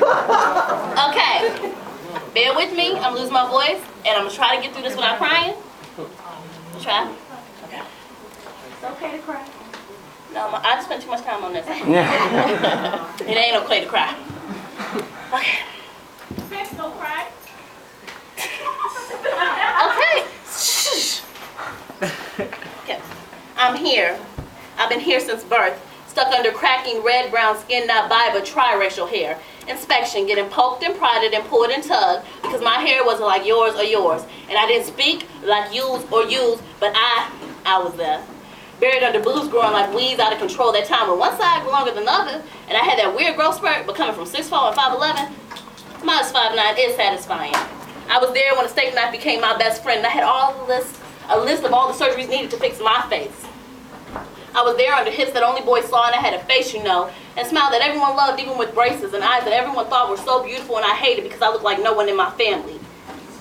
Okay, bear with me. I'm losing my voice, and I'm gonna try to get through this without crying. Try. Okay. It's okay to cry. No, I just spent too much time on this. It ain't okay to cry. Okay. Sex don't cry. Okay. Shh. Okay. I'm here. I've been here since birth. Stuck under cracking red, brown skin, not bi, but triracial hair. Inspection, getting poked and prodded and pulled and tugged because my hair wasn't like yours or yours. And I didn't speak like yous or yous, but I was there. Buried under boobs growing like weeds out of control that time when one side grew longer than the other, and I had that weird growth spurt, but coming from 6'4" and 5'11", minus 5'9" is satisfying. I was there when a steak knife became my best friend, and I had a list of all the surgeries needed to fix my face. I was there under hips that only boys saw, and I had a face, you know, and smile that everyone loved even with braces, and eyes that everyone thought were so beautiful and I hated because I looked like no one in my family.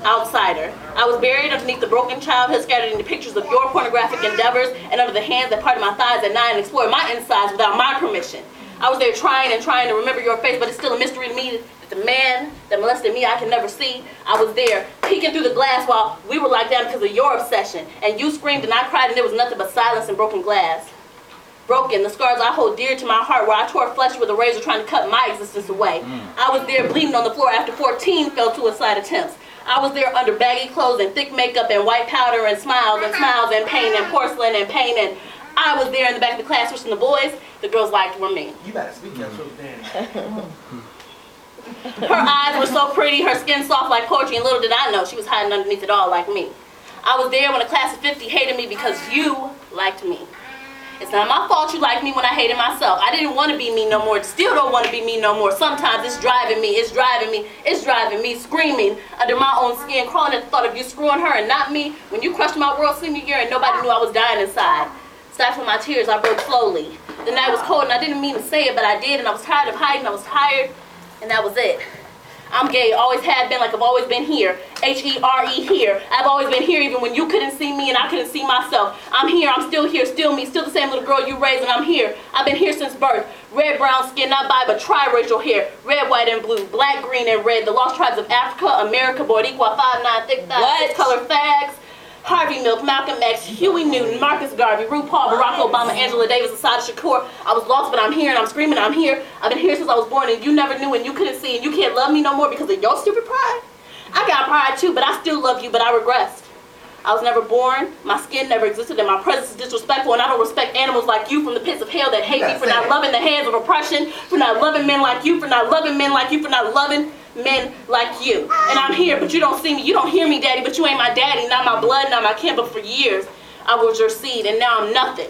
Outsider. I was buried underneath the broken childhood scattered into pictures of your pornographic endeavors and under the hands that parted my thighs at night and explored my insides without my permission. I was there trying to remember your face, but it's still a mystery to me that the man that molested me I can never see. I was there peeking through the glass while we were locked down because of your obsession, and you screamed and I cried and there was nothing but silence and broken glass. Broken, the scars I hold dear to my heart where I tore flesh with a razor trying to cut my existence away. I was there bleeding on the floor after 14 failed suicide attempts. I was there under baggy clothes and thick makeup and white powder and smiles and pain and porcelain and pain, and I was there in the back of the class wishing the boys the girls liked were me. You better speak that truth, Danny. Her eyes were so pretty, her skin soft like poetry, and little did I know she was hiding underneath it all like me. I was there when a class of 50 hated me because you liked me. It's not my fault you liked me when I hated myself. I didn't want to be me no more. Still don't want to be me no more. Sometimes it's driving me, screaming under my own skin, crawling at the thought of you screwing her and not me. When you crushed my world senior year and nobody knew I was dying inside. Stifling my tears, I broke slowly. The night was cold and I didn't mean to say it, but I did, and I was tired of hiding. I was tired, and that was it. I'm gay, always have been, like I've always been here. H-E-R-E here. I've always been here even when you couldn't see me and I couldn't see myself. I'm here, I'm still here, still me, still the same little girl you raised, and I'm here. I've been here since birth. Red, brown skin, not bi, but triracial hair. Red, white, and blue. Black, green, and red. The lost tribes of Africa, America, Boricua, 5'9", thick thighs, color fags. Harvey Milk, Malcolm X, Huey Newton, Marcus Garvey, RuPaul, Barack Obama, Angela Davis, Asada Shakur. I was lost, but I'm here, and I'm screaming, I'm here. I've been here since I was born, and you never knew, and you couldn't see, and you can't love me no more because of your stupid pride. I got pride too, but I still love you, but I regressed. I was never born, my skin never existed, and my presence is disrespectful, and I don't respect animals like you from the pits of hell that hate me for not loving the hands of oppression, for not loving men like you, for not loving men like you, for not loving men like you. And I'm here, but you don't see me. You don't hear me, daddy, but you ain't my daddy, not my blood, not my kin, but for years I was your seed, and now I'm nothing.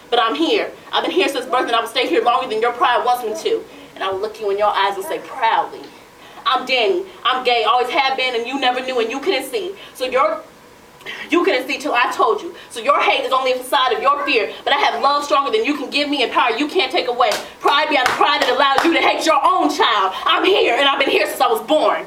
But I'm here. I've been here since birth, and I will stay here longer than your pride wants me to. And I will look you in your eyes and say proudly, I'm Danny, I'm gay, always have been, and you never knew, and you couldn't see. So you couldn't see till I told you. So your hate is only a facade of your fear, but I have love stronger than you can give me and power you can't take away. Pride beyond the pride that allows you to hate your own child. I'm here, and I've been here since I was born.